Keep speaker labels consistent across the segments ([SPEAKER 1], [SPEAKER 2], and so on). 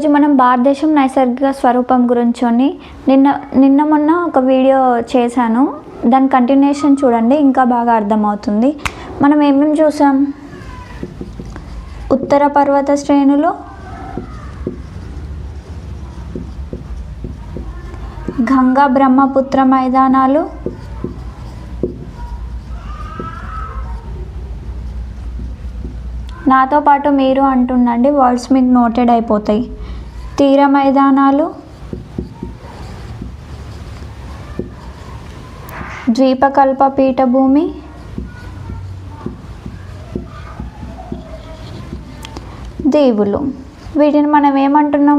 [SPEAKER 1] రోజు మనం భారతదేశం నైసర్గిక స్వరూపం గురించి నిన్న మొన్న ఒక వీడియో చేశాను. దాని కంటిన్యూషన్ చూడండి, ఇంకా బాగా అర్థమవుతుంది. మనం ఏమేమి చూసాం? ఉత్తర పర్వత శ్రేణులు, గంగా బ్రహ్మపుత్ర మైదానాలు, నాతో పాటు మీరు అంటుండండి, వర్డ్స్ మీకు నోటెడ్ అయిపోతాయి. తీర మైదానాలు, ద్వీపకల్ప పీఠభూమి, దీవులు. వీటిని మనం ఏమంటున్నాం?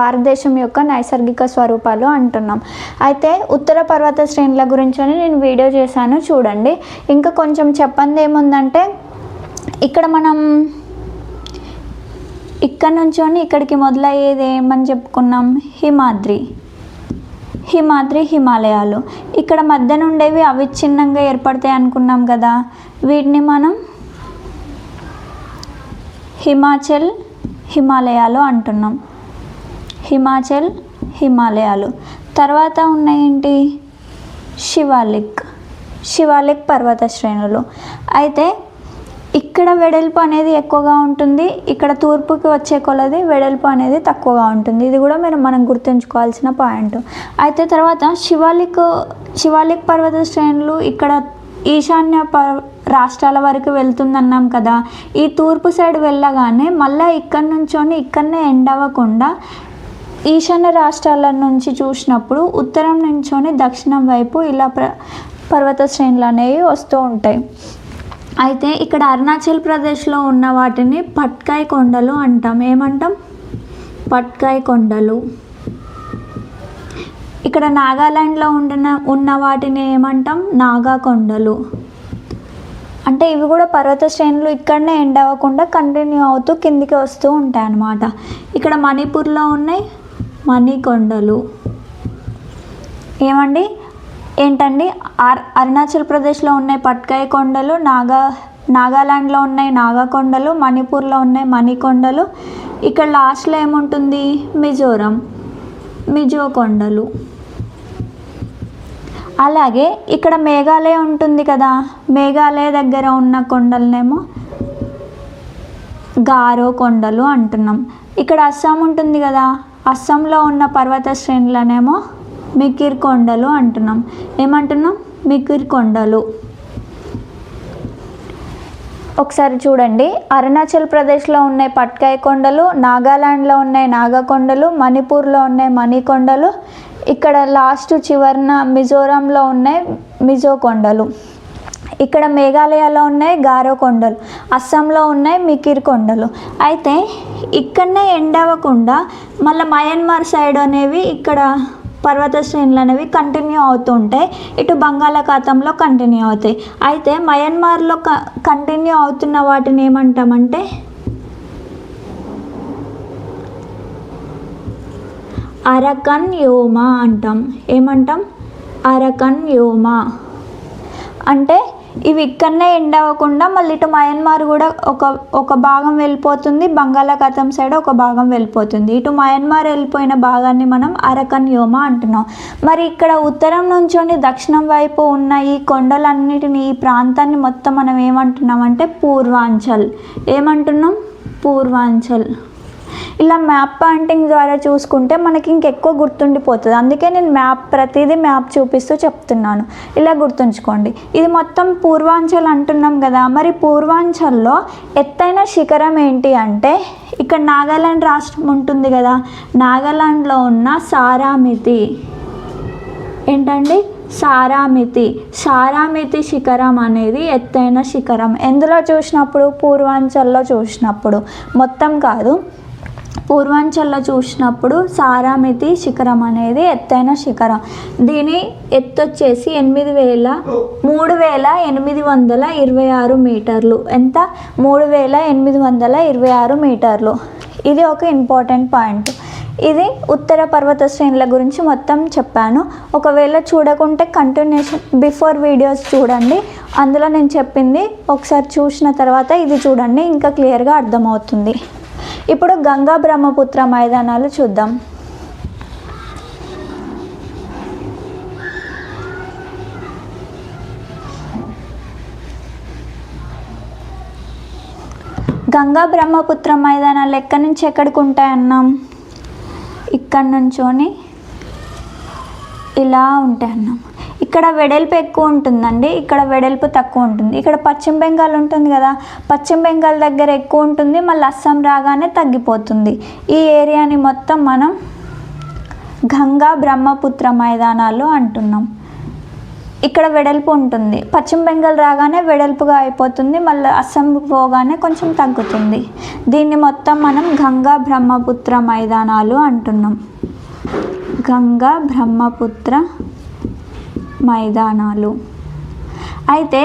[SPEAKER 1] భారతదేశం యొక్క నైసర్గిక స్వరూపాలు అంటున్నాం. అయితే ఉత్తర పర్వత శ్రేణుల గురించి నేను వీడియో చేశాను, చూడండి. ఇంకా కొంచెం చెప్పండి ఏముందంటే, ఇక్కడ మనం ఇక్కడ నుంచి ఇక్కడికి మొదలయ్యేది ఏమని చెప్పుకున్నాం? హిమాద్రి హిమాలయాలు. ఇక్కడ మధ్య నుండేవి అవిచ్ఛిన్నంగా ఏర్పడతాయి అనుకున్నాం కదా, వీటిని మనం హిమాచల్ హిమాలయాలు అంటున్నాం. హిమాచల్ హిమాలయాలు. తర్వాత ఉన్నాయేంటి? శివాలిక్ పర్వత శ్రేణులు. అయితే ఇక్కడ వెడల్పు అనేది ఎక్కువగా ఉంటుంది, ఇక్కడ తూర్పుకి వచ్చే కొలది వెడల్పు అనేది తక్కువగా ఉంటుంది. ఇది కూడా మనం గుర్తుంచుకోవాల్సిన పాయింట్. అయితే తర్వాత శివాలిక్ పర్వత శ్రేణులు ఇక్కడ ఈశాన్య రాష్ట్రాల వరకు వెళ్తుందన్నాం కదా. ఈ తూర్పు సైడ్ వెళ్ళగానే మళ్ళీ ఇక్కడనే ఎండ్ అవ్వకుండా ఈశాన్య రాష్ట్రాల నుంచి చూసినప్పుడు ఉత్తరం నుంచి దక్షిణం వైపు ఇలా పర్వత శ్రేణులు అనేవి వస్తూ ఉంటాయి. అయితే ఇక్కడ అరుణాచల్ ప్రదేశ్లో ఉన్న వాటిని పట్కాయ్ కొండలు అంటాం. ఏమంటాం? పట్కాయ్ కొండలు. ఇక్కడ నాగాలాండ్లో ఉన్న వాటిని ఏమంటాం? నాగా కొండలు. అంటే ఇవి కూడా పర్వత శ్రేణులు ఇక్కడనే ఎండ్ అవ్వకుండా కంటిన్యూ అవుతూ కిందికి వస్తూ ఉంటాయి అన్నమాట. ఇక్కడ మణిపూర్లో ఉన్నాయి మణికొండలు. ఏంటండి? అరుణాచల్ ప్రదేశ్లో ఉన్నాయి పట్కాయ్ కొండలు, నాగాలాండ్లో ఉన్నాయి నాగా కొండలు, మణిపూర్లో ఉన్నాయి మణికొండలు. ఇక్కడ లాస్ట్లో ఏముంటుంది? మిజో కొండలు. అలాగే ఇక్కడ మేఘాలయ ఉంటుంది కదా, మేఘాలయ దగ్గర ఉన్న కొండలనేమో గారో కొండలు అంటున్నాం. ఇక్కడ అస్సాం ఉంటుంది కదా, అస్సాంలో ఉన్న పర్వత శ్రేణులనేమో మికిర్ కొండలు అంటున్నాం. ఏమంటున్నాం? మికిర్ కొండలు. ఒకసారి చూడండి, అరుణాచల్ ప్రదేశ్లో ఉన్నాయి పట్కాయ్ కొండలు, నాగాలాండ్లో ఉన్నాయి నాగా కొండలు, మణిపూర్లో ఉన్నాయి మణికొండలు, ఇక్కడ లాస్ట్ చివరన మిజోరంలో ఉన్నాయి మిజో కొండలు, ఇక్కడ మేఘాలయలో ఉన్నాయి గారో కొండలు, అస్సాంలో ఉన్నాయి మికిర్ కొండలు. అయితే ఇక్కడనే ఎండ్ అవ్వకుండా మళ్ళీ మయన్మార్ సైడ్ అనేవి ఇక్కడ పర్వత శ్రేణులు అనేవి కంటిన్యూ అవుతుంటాయి, ఇటు బంగాళాఖాతంలో కంటిన్యూ అవుతాయి. అయితే మయన్మార్లో కంటిన్యూ అవుతున్న వాటిని ఏమంటామంటే అరకన్ యోమా అంటాం. ఏమంటాం? అరకన్ యోమా. అంటే ఇవి ఇక్కడనే ఎండ్ అవ్వకుండా మళ్ళీ ఇటు మయన్మార్ కూడా ఒక భాగం వెళ్ళిపోతుంది, బంగాళాఖాతం సైడ్ ఒక భాగం వెళ్ళిపోతుంది. ఇటు మయన్మార్ వెళ్ళిపోయిన భాగాన్ని మనం అరకన్ యోమా అంటున్నాం. మరి ఇక్కడ ఉత్తరం నుంచి దక్షిణం వైపు ఉన్న ఈ కొండలన్నిటిని, ఈ ప్రాంతాన్ని మొత్తం మనం ఏమంటున్నాం అంటే పూర్వాంచల్. ఏమంటున్నాం? పూర్వాంచల్. ఇలా మ్యాప్ పాయింటింగ్ ద్వారా చూసుకుంటే మనకి ఇంకెక్కువ గుర్తుండిపోతుంది. అందుకే నేను ప్రతిదీ మ్యాప్ చూపిస్తూ చెప్తున్నాను, ఇలా గుర్తుంచుకోండి. ఇది మొత్తం పూర్వాంచల్ అంటున్నాం కదా. మరి పూర్వాంచల్లో ఎత్తైన శిఖరం ఏంటి అంటే, ఇక్కడ నాగాలాండ్ రాష్ట్రం ఉంటుంది కదా, నాగాలాండ్లో ఉన్న సారామితి. ఏంటండి? సారామితి శిఖరం అనేది ఎత్తైన శిఖరం. ఎందులో చూసినప్పుడు? పూర్వాంచల్లో చూసినప్పుడు, మొత్తం కాదు, పూర్వాంచల్లో చూసినప్పుడు సారామితి శిఖరం అనేది ఎత్తైన శిఖరం. దీని ఎత్తు వచ్చేసి 3826 మీటర్లు. ఎంత? 3826 మీటర్లు. ఇది ఒక ఇంపార్టెంట్ పాయింట్. ఇది ఉత్తర పర్వత శ్రేణుల గురించి మొత్తం చెప్పాను. ఒకవేళ చూడకుంటే కంటిన్యూషన్ బిఫోర్ వీడియోస్ చూడండి, అందులో నేను చెప్పింది ఒకసారి చూసిన తర్వాత ఇది చూడండి, ఇంకా క్లియర్గా అర్థమవుతుంది. ఇప్పుడు గంగా బ్రహ్మపుత్ర మైదానాలు చూద్దాం. గంగా బ్రహ్మపుత్ర మైదానాలు ఎక్కడి నుంచి ఎక్కడికి ఉంటాయన్నాం? ఇక్కడి నుంచోని ఇలా ఉంటాయి అన్నాం. ఇక్కడ వెడల్పు ఎక్కువ ఉంటుందండి, ఇక్కడ వెడల్పు తక్కువ ఉంటుంది. ఇక్కడ పశ్చిమ బెంగాల్ ఉంటుంది కదా, పశ్చిమ బెంగాల్ దగ్గర ఎక్కువ ఉంటుంది, మళ్ళీ అస్సాం రాగానే తగ్గిపోతుంది. ఈ ఏరియాని మొత్తం మనం గంగా బ్రహ్మపుత్ర మైదానాలు అంటున్నాం. ఇక్కడ వెడల్పు ఉంటుంది, పశ్చిమ బెంగాల్ రాగానే వెడల్పుగా అయిపోతుంది, మళ్ళీ అస్సాం పోగానే కొంచెం తగ్గుతుంది. దీన్ని మొత్తం మనం గంగా బ్రహ్మపుత్ర మైదానాలు అంటున్నాం. గంగా బ్రహ్మపుత్ర మైదానాలు. అయితే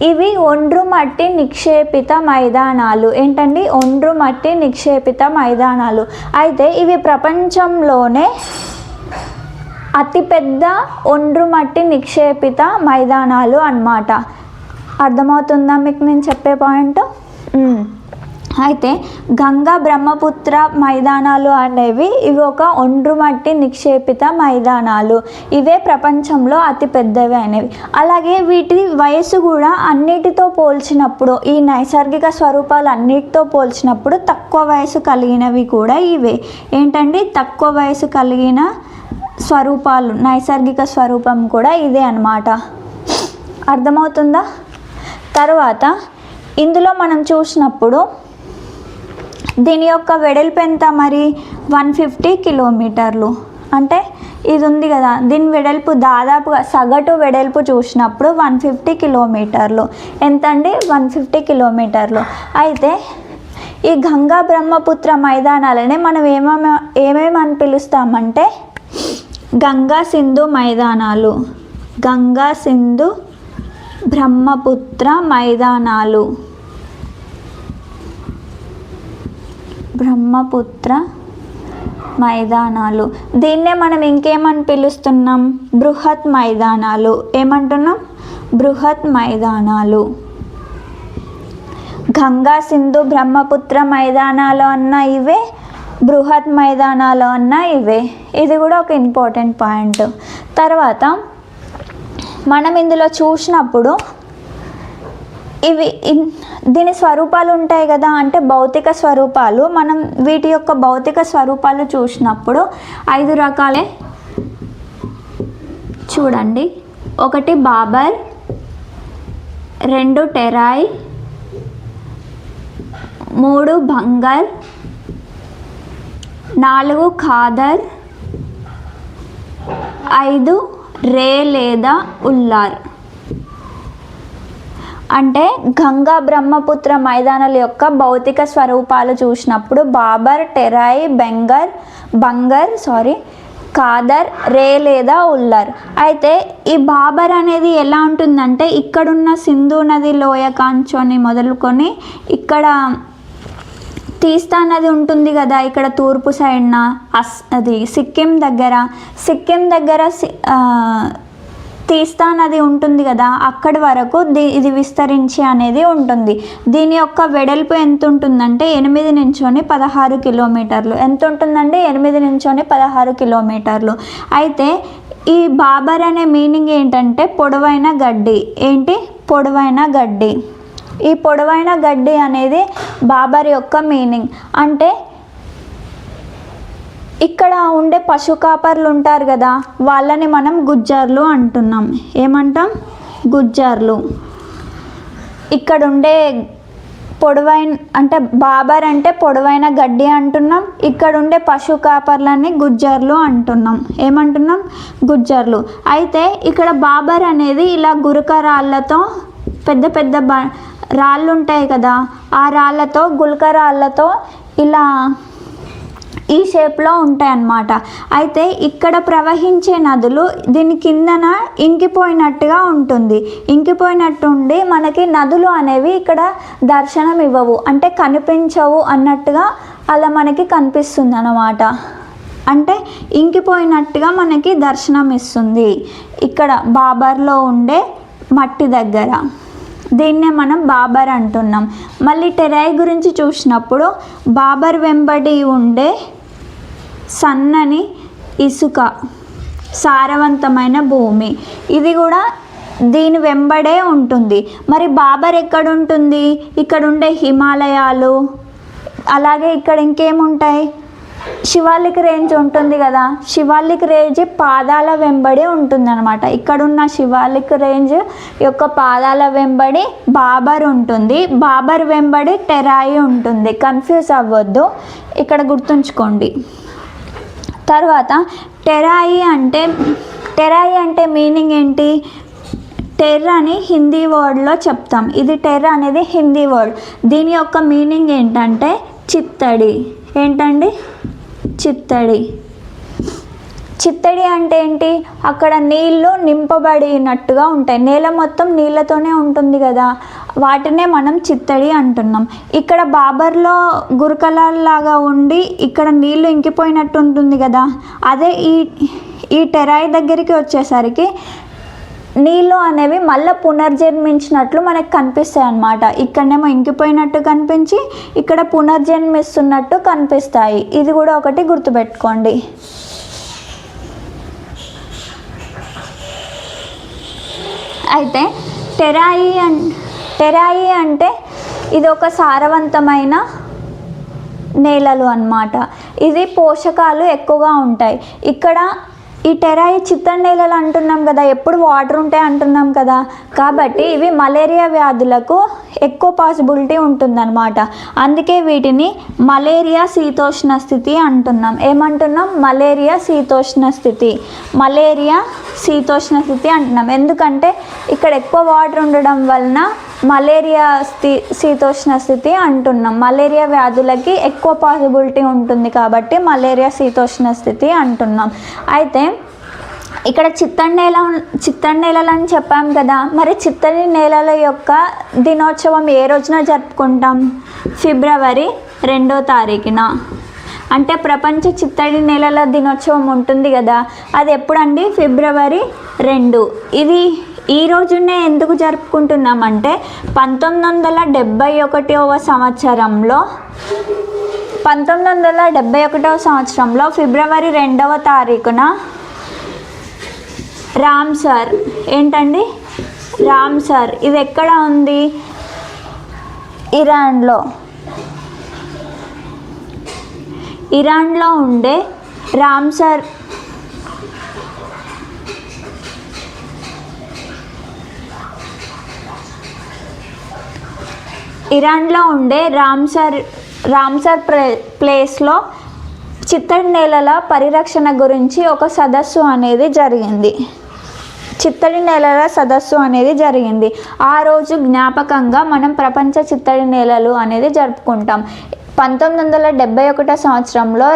[SPEAKER 1] ఇవి ఒండ్రు మట్టి నిక్షేపిత మైదానాలు. ఏంటండి? ఒండ్రు మట్టి నిక్షేపిత మైదానాలు. అయితే ఇవి ప్రపంచంలోనే అతిపెద్ద ఒండ్రు మట్టి నిక్షేపిత మైదానాలు అన్నమాట. అర్థమవుతుందా మీకు నేను చెప్పే పాయింట్? అయితే గంగా బ్రహ్మపుత్ర మైదానాలు అనేవి ఇవి ఒక ఒండ్రు మట్టి నిక్షేపిత మైదానాలు. ఇవే ప్రపంచంలో అతి పెద్దవి అనేవి. అలాగే వీటి వయసు కూడా అన్నిటితో పోల్చినప్పుడు, ఈ నైసర్గిక స్వరూపాలు అన్నిటితో పోల్చినప్పుడు తక్కువ వయసు కలిగినవి కూడా ఇవే. ఏంటండి? తక్కువ వయసు కలిగిన స్వరూపాలు, నైసర్గిక స్వరూపం కూడా ఇదే అన్నమాట. అర్థమవుతుందా? తర్వాత ఇందులో మనం చూసినప్పుడు దీని యొక్క వెడల్పు ఎంత మరి? 150 కిలోమీటర్లు. అంటే ఇది ఉంది కదా, దీని వెడల్పు దాదాపుగా సగటు వెడల్పు చూసినప్పుడు 150 కిలోమీటర్లు. ఎంతండి? 150 కిలోమీటర్లు. అయితే ఈ గంగా బ్రహ్మపుత్ర మైదానాలని మనం ఏమేమని పిలుస్తామంటే గంగా సింధు మైదానాలు, గంగా సింధు బ్రహ్మపుత్ర మైదానాలు, బ్రహ్మపుత్ర మైదానాలు. దీన్నే మనం ఇంకేమని పిలుస్తున్నాం? బృహత్ మైదానాలు. ఏమంటున్నాం? బృహత్ మైదానాలు. గంగా సింధు బ్రహ్మపుత్ర మైదానాలు అన్న ఇవే, బృహత్ మైదానాలు అన్న ఇవే. ఇది కూడా ఒక ఇంపార్టెంట్ పాయింట్. తర్వాత మనం ఇందులో చూసినప్పుడు ఇవి దీని స్వరూపాలు ఉంటాయి కదా, అంటే భౌతిక స్వరూపాలు. మనం వీటి యొక్క భౌతిక స్వరూపాలు చూసినప్పుడు 5 రకాలే చూడండి. 1 బాబర్, 2 టెరాయ్, 3 బంగర్, 4 ఖాదర్, 5 రే లేదా ఉల్లార్. అంటే గంగా బ్రహ్మపుత్ర మైదానాల యొక్క భౌతిక స్వరూపాలు చూసినప్పుడు బాబర్, టెరాయ్, బంగర్ ఖాదర్, రే లేదా ఉల్లర్. అయితే ఈ బాబర్ అనేది ఎలా ఉంటుందంటే ఇక్కడున్న సింధు నది లోయ కాంచోని మొదలుకొని ఇక్కడ తీస్తా నది ఉంటుంది కదా, ఇక్కడ తూర్పు సైడ్న అది సిక్కిం దగ్గర తీస్తా నది ఉంటుంది కదా, అక్కడి వరకు ఇది విస్తరించి అనేది ఉంటుంది. దీని యొక్క వెడల్పు ఎంత ఉంటుందంటే 8 నుంచి 16 కిలోమీటర్లు. ఎంత ఉంటుందండి? 8 నుంచి 16 కిలోమీటర్లు. అయితే ఈ బాబర్ అనే మీనింగ్ ఏంటంటే పొడవైన గడ్డి. ఏంటి? పొడవైన గడ్డి. ఈ పొడవైన గడ్డి అనేది బాబర్ యొక్క మీనింగ్. అంటే ఇక్కడ ఉండే పశు కాపర్లు ఉంటారు కదా, వాళ్ళని మనం గుజ్జర్లు అంటున్నాం. ఏమంటాం? గుజ్జర్లు. ఇక్కడ ఉండే బాబర్ అంటే పొడవైన గడ్డి అంటున్నాం. ఇక్కడ ఉండే పశు కాపర్లని గుజ్జర్లు అంటున్నాం. ఏమంటున్నాం? గుజ్జర్లు. అయితే ఇక్కడ బాబర్ అనేది ఇలా గురక రాళ్ళతో, పెద్ద పెద్ద రాళ్ళు ఉంటాయి కదా, ఆ రాళ్ళతో, గుల్క రాళ్ళతో ఇలా ఈ షేప్లో ఉంటాయి అన్నమాట. అయితే ఇక్కడ ప్రవహించే నదులు దీని కిందన ఇంకిపోయినట్టుగా ఉంటుంది. ఇంకిపోయినట్టు ఉండి మనకి నదులు అనేవి ఇక్కడ దర్శనం ఇవ్వవు, అంటే కనిపించవు అన్నట్టుగా అలా మనకి కనిపిస్తుంది అన్నమాట. అంటే ఇంకిపోయినట్టుగా మనకి దర్శనం ఇస్తుంది ఇక్కడ బాబర్లో ఉండే మట్టి దగ్గర. దీన్నే మనం బాబర్ అంటున్నాం. మళ్ళీ టెరాయి గురించి చూసినప్పుడు బాబర్ వెంబడి ఉండే సన్నని ఇసుక, సారవంతమైన భూమి, ఇది కూడా దీని వెంబడే ఉంటుంది. మరి బాబర్ ఎక్కడ ఉంటుంది? ఇక్కడ ఉండే హిమాలయాలు, అలాగే ఇక్కడ ఇంకేముంటాయి, శివాలిక్ రేంజ్ ఉంటుంది కదా, శివాలిక్ రేంజ్ పాదాల వెంబడి ఉంటుందన్నమాట. ఇక్కడున్న శివాలిక్ రేంజ్ యొక్క పాదాల వెంబడి బాబర్ ఉంటుంది. బాబర్ వెంబడి టెరాయి ఉంటుంది. కన్ఫ్యూజ్ అవ్వద్దు, ఇక్కడ గుర్తుంచుకోండి. తర్వాత టెరాయి అంటే మీనింగ్ ఏంటి? టెర్ర అని హిందీ వర్డ్లో చెప్తాం. ఇది టెర్ర అనేది హిందీ వర్డ్. దీని యొక్క మీనింగ్ ఏంటంటే చిత్తడి. ఏంటండి? చిత్తడి. చిత్తడి అంటే ఏంటి? అక్కడ నీళ్లు నింపబడినట్టుగా ఉంటాయి. నేల మొత్తం నీళ్ళతోనే ఉంటుంది కదా, వాటినే మనం చిత్తడి అంటున్నాం. ఇక్కడ బాబర్లో గురుకలాల్లాగా ఉండి ఇక్కడ నీళ్లు ఇంకిపోయినట్టు ఉంటుంది కదా, అదే ఈ టెరాయి దగ్గరికి వచ్చేసరికి నీళ్ళు అనేవి మళ్ళీ పునర్జన్మించినట్లు మనకు కనిపిస్తాయి అన్నమాట. ఇక్కడనేమో ఇంకిపోయినట్టు కనిపించి ఇక్కడ పునర్జన్మిస్తున్నట్టు కనిపిస్తాయి. ఇది కూడా ఒకటి గుర్తుపెట్టుకోండి. అయితే టెరాయి అంటే ఇది ఒక సారవంతమైన నేలలు అన్నమాట. ఇది పోషకాలు ఎక్కువగా ఉంటాయి. ఇక్కడ ఈ టెరాయి చిత్తడి నేలలు అంటున్నాం కదా, ఎప్పుడు వాటర్ ఉంటాయి అంటున్నాం కదా, కాబట్టి ఇవి మలేరియా వ్యాధులకు ఎక్కువ పాసిబిలిటీ ఉంటుందన్నమాట. అందుకే వీటిని మలేరియా శీతోష్ణ స్థితి అంటున్నాం. ఏమంటున్నాం? మలేరియా శీతోష్ణ స్థితి. మలేరియా శీతోష్ణ స్థితి అంటున్నాం. ఎందుకంటే ఇక్కడ ఎక్కువ వాటర్ ఉండడం వలన మలేరియా శీతోష్ణ స్థితి అంటున్నాం. మలేరియా వ్యాధులకి ఎక్కువ పాసిబిలిటీ ఉంటుంది కాబట్టి మలేరియా శీతోష్ణ స్థితి అంటున్నాం. అయితే ఇక్కడ చిత్తడి నేలలు అని చెప్పాం కదా, మరి చిత్తడి నేలల యొక్క దినోత్సవం ఏ రోజున జరుపుకుంటాం? ఫిబ్రవరి 2వ తారీఖున. అంటే ప్రపంచ చిత్తడి నేలల దినోత్సవం ఉంటుంది కదా, అది ఎప్పుడండి? ఫిబ్రవరి 2. ఇది ఈ రోజునే ఎందుకు జరుపుకుంటున్నామంటే 1971వ సంవత్సరంలో ఫిబ్రవరి 2వ తారీఖున రామ్సర్, ఏంటండి? రామ్సర్. ఇది ఎక్కడ ఉంది? ఇరాన్లో ఉండే రామ్సర్ రామ్సర్ ప్లేస్లో చిత్తడి నేలల పరిరక్షణ గురించి ఒక సదస్సు అనేది జరిగింది. ఆ రోజు జ్ఞాపకంగా మనం ప్రపంచ చిత్తడి నేలలు అనేది జరుపుకుంటాం. 1971 సంవత్సరంలో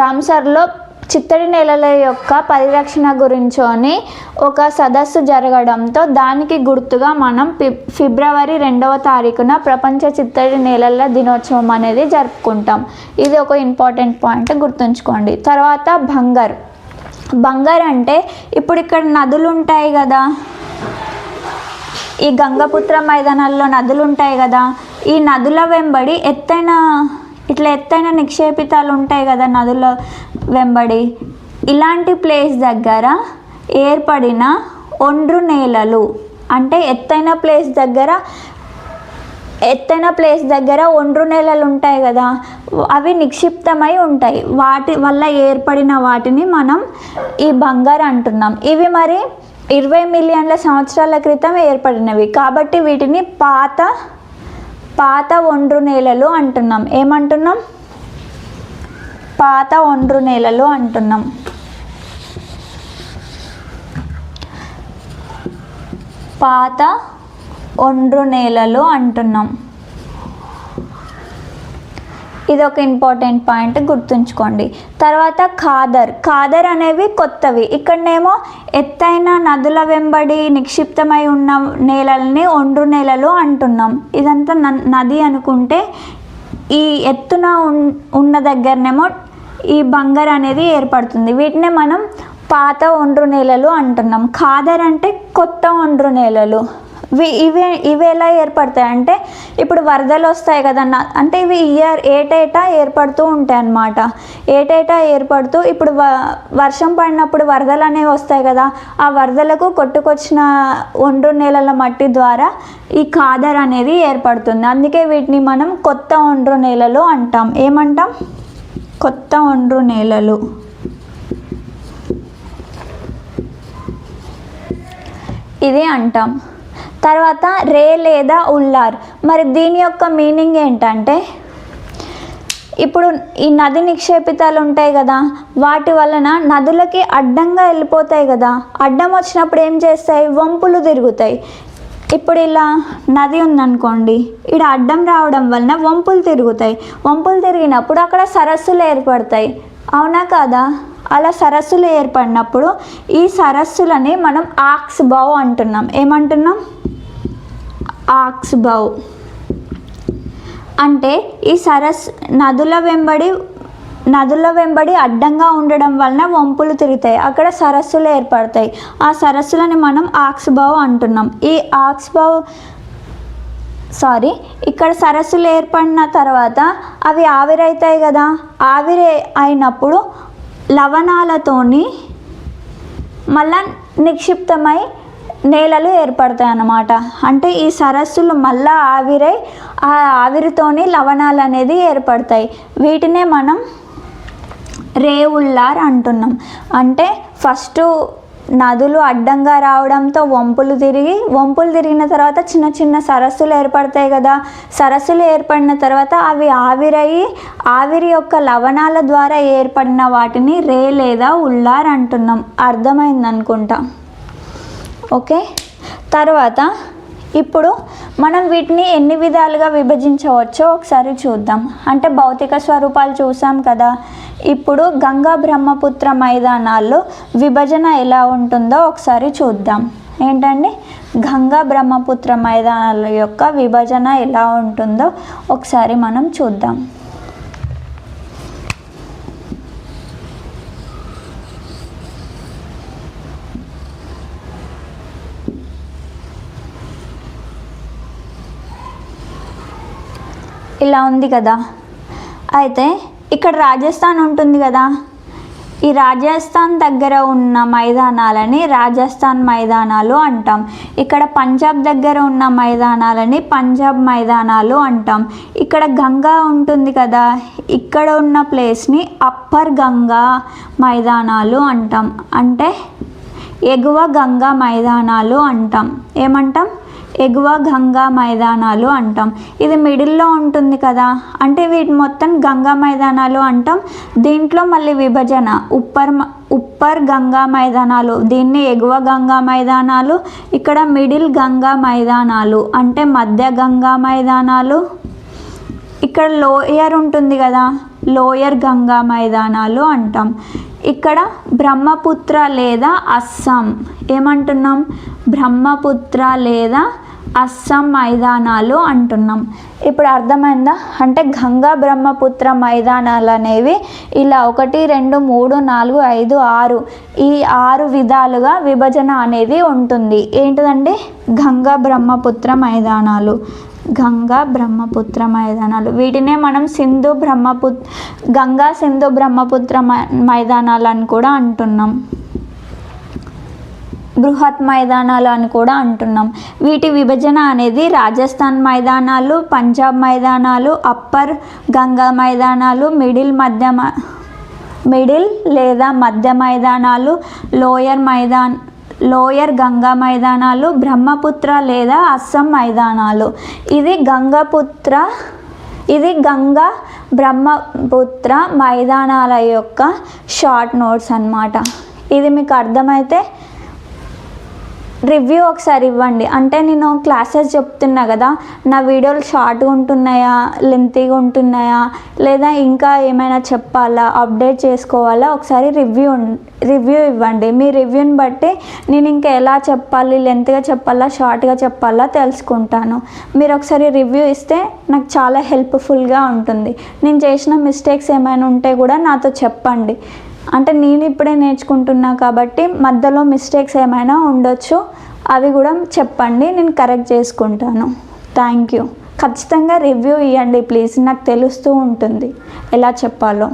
[SPEAKER 1] రామ్సర్లో చిత్తడి నేలల యొక్క పరిరక్షణ గురించోని ఒక సదస్సు జరగడంతో దానికి గుర్తుగా మనం ఫిబ్రవరి 2వ తారీఖున ప్రపంచ చిత్తడి నేలల దినోత్సవం అనేది జరుపుకుంటాం. ఇది ఒక ఇంపార్టెంట్ పాయింట్, గుర్తుంచుకోండి. తర్వాత బంగర్ అంటే ఇప్పుడు ఇక్కడ నదులు ఉంటాయి కదా, ఈ గంగపుత్ర మైదానాల్లో నదులు ఉంటాయి కదా, ఈ నదుల వెంబడి ఎత్తైన నిక్షేపితాలు ఉంటాయి కదా నదుల వెంబడి, ఇలాంటి ప్లేస్ దగ్గర ఏర్పడిన ఒండ్రు నేలలు. అంటే ఎత్తైన ప్లేస్ దగ్గర ఒండ్రు నేలలు ఉంటాయి కదా, అవి నిక్షిప్తమై ఉంటాయి. వాటి వల్ల ఏర్పడిన వాటిని మనం ఈ బంగారు అంటున్నాం. ఇవి మరి 20 మిలియన్ల సంవత్సరాల క్రితం ఏర్పడినవి కాబట్టి వీటిని పాత ఒండ్రు నేలలు అంటున్నాం. ఏమంటున్నాం? పాత ఒండ్రు నేలలు అంటున్నాం. పాత ఒండ్రు నేలలు అంటున్నాం. ఇది ఒక ఇంపార్టెంట్ పాయింట్, గుర్తుంచుకోండి. తర్వాత ఖాదర్ అనేవి కొత్తవి. ఇక్కడనేమో ఎత్తైన నదుల వెంబడి నిక్షిప్తమై ఉన్న నేలల్ని ఒండ్రు నేలలు అంటున్నాం. ఇదంతా నది అనుకుంటే ఈ ఎత్తున ఉన్న దగ్గరనేమో ఈ బంగారు అనేది ఏర్పడుతుంది. వీటినే మనం పాత ఒండ్రు నేలలు అంటున్నాం. ఖాదర్ అంటే కొత్త ఒండ్రు నేలలు. ఇవి ఎలా ఏర్పడతాయి అంటే ఇప్పుడు వరదలు వస్తాయి కదన్న, అంటే ఇవి ఏటేటా ఏర్పడుతూ ఉంటాయి అన్నమాట. ఏటేటా ఏర్పడుతూ ఇప్పుడు వర్షం పడినప్పుడు వరదలు అనేవి వస్తాయి కదా, ఆ వరదలకు కొట్టుకొచ్చిన ఒండ్రు నేలల మట్టి ద్వారా ఈ ఖాదర్ అనేది ఏర్పడుతుంది. అందుకే వీటిని మనం కొత్త ఒండ్రు నేలలు అంటాం. ఏమంటాం? కొత్త ఒండ్రు నేలలు. ఇది అంటాం. తర్వాత రే లేదా ఉల్లార్. మరి దీని యొక్క మీనింగ్ ఏంటంటే, ఇప్పుడు ఈ నది నిక్షేపితాలు ఉంటాయి కదా, వాటి వలన నదులకి అడ్డంగా వెళ్ళిపోతాయి కదా, అడ్డం వచ్చినప్పుడు ఏం చేస్తాయి? వంపులు తిరుగుతాయి. ఇప్పుడు ఇలా నది ఉందనుకోండి, ఇక్కడ అడ్డం రావడం వలన వంపులు తిరుగుతాయి. వంపులు తిరిగినప్పుడు అక్కడ సరస్సులు ఏర్పడతాయి. అవునా కాదా? అలా సరస్సులు ఏర్పడినప్పుడు ఈ సరస్సులని మనం ఆక్స్ బౌ అంటున్నాం. ఏమంటున్నాం? ఆక్స్ బౌ అంటే ఈ నదుల వెంబడి అడ్డంగా ఉండడం వలన వంపులు తిరుగుతాయి, అక్కడ సరస్సులు ఏర్పడతాయి. ఆ సరస్సులని మనం ఆక్స్ బౌ అంటున్నాం. ఈ ఆక్స్ బౌ ఇక్కడ సరస్సులు ఏర్పడిన తర్వాత అవి ఆవిరైతాయి కదా, ఆవిరి అయినప్పుడు లవణాలతోని మళ్ళా నిక్షిప్తమై నేలలు ఏర్పడతాయి అన్నమాట. అంటే ఈ సరస్సులు మళ్ళా ఆవిరై ఆ ఆవిరితోని లవణాలు అనేది ఏర్పడతాయి. వీటినే మనం రే ఉల్లార్ అంటున్నాం. అంటే ఫస్ట్ నదులు అడ్డంగా రావడంతో వంపులు తిరిగిన తర్వాత చిన్న చిన్న సరస్సులు ఏర్పడతాయి కదా, సరస్సులు ఏర్పడిన తర్వాత అవి ఆవిరి యొక్క లవణాల ద్వారా ఏర్పడిన వాటిని రే లేదా ఉల్లార్ అంటున్నాం. అర్థమైంది అనుకుంటా. ఓకే, తర్వాత ఇప్పుడు మనం వీటిని ఎన్ని విధాలుగా విభజించవచ్చో ఒకసారి చూద్దాం. అంటే భౌతిక స్వరూపాలు చూసాం కదా, ఇప్పుడు గంగా బ్రహ్మపుత్ర మైదానాల్లో విభజన ఎలా ఉంటుందో ఒకసారి చూద్దాం. ఏంటండి? గంగా బ్రహ్మపుత్ర మైదానాల యొక్క విభజన ఎలా ఉంటుందో ఒకసారి మనం చూద్దాం. ఇలా ఉంది కదా. అయితే ఇక్కడ రాజస్థాన్ ఉంటుంది కదా, ఈ రాజస్థాన్ దగ్గర ఉన్న మైదానాలని రాజస్థాన్ మైదానాలు అంటాం. ఇక్కడ పంజాబ్ దగ్గర ఉన్న మైదానాలని పంజాబ్ మైదానాలు అంటాం. ఇక్కడ గంగా ఉంటుంది కదా, ఇక్కడ ఉన్న ప్లేస్ని అప్పర్ గంగా మైదానాలు అంటాం. అంటే ఎగువ గంగా మైదానాలు అంటాం. ఏమంటాం? ఎగువ గంగా మైదానాలు అంటాం. ఇది మిడిల్లో ఉంటుంది కదా, అంటే వీటి మొత్తం గంగా మైదానాలు అంటాం. దీంట్లో మళ్ళీ విభజన ఉప్పర్ గంగా మైదానాలు, దీన్ని ఎగువ గంగా మైదానాలు, ఇక్కడ మిడిల్ గంగా మైదానాలు అంటే మధ్య గంగా మైదానాలు, ఇక్కడ లోయర్ ఉంటుంది కదా, లోయర్ గంగా మైదానాలు అంటాం. ఇక్కడ బ్రహ్మపుత్ర లేదా అస్సాం. ఏమంటున్నాం? బ్రహ్మపుత్ర లేదా అస్సాం మైదానాలు అంటున్నాం. ఇప్పుడు అర్థమైందా? అంటే గంగా బ్రహ్మపుత్ర మైదానాలు అనేవి ఇలా 1 2 3 4 5 6 ఈ 6 విధాలుగా విభజన అనేది ఉంటుంది. ఏంటిదండి? గంగా బ్రహ్మపుత్ర మైదానాలు. గంగా బ్రహ్మపుత్ర మైదానాలు వీటినే మనం గంగా సింధు బ్రహ్మపుత్ర మైదానాలు అని కూడా అంటున్నాం. బృహత్ మైదానాలు అని కూడా అంటున్నాం. వీటి విభజన అనేది రాజస్థాన్ మైదానాలు, పంజాబ్ మైదానాలు, అప్పర్ గంగా మైదానాలు, మిడిల్ లేదా మధ్య మైదానాలు, లోయర్ గంగా మైదానాలు, బ్రహ్మపుత్ర లేదా అస్సాం మైదానాలు. ఇది గంగా బ్రహ్మపుత్ర మైదానాల యొక్క షార్ట్ నోట్స్ అన్నమాట. ఇది మీకు అర్థమైతే రివ్యూ ఒకసారి ఇవ్వండి. అంటే నేను క్లాసెస్ చెప్తున్నా కదా, నా వీడియోలు షార్ట్గా ఉంటున్నాయా, లెంతీగా ఉంటున్నాయా, లేదా ఇంకా ఏమైనా చెప్పాలా, అప్డేట్ చేసుకోవాలా, ఒకసారి రివ్యూ ఇవ్వండి. మీ రివ్యూని బట్టి నేను ఇంకా ఎలా చెప్పాలి, లెంత్గా చెప్పాలా, షార్ట్గా చెప్పాలా తెలుసుకుంటాను. మీరు ఒకసారి రివ్యూ ఇస్తే నాకు చాలా హెల్ప్ఫుల్గా ఉంటుంది. నేను చేసిన మిస్టేక్స్ ఏమైనా ఉంటే కూడా నాతో చెప్పండి. అంటే నేను ఇప్పుడే నేర్చుకుంటున్నా కాబట్టి మధ్యలో మిస్టేక్స్ ఏమైనా ఉండొచ్చు, అవి కూడా చెప్పండి, నేను కరెక్ట్ చేసుకుంటాను. Thank you. ఖచ్చితంగా రివ్యూ ఇవ్వండి ప్లీజ్, నాకు తెలుస్తూ ఉంటుంది ఎలా చెప్పాలో.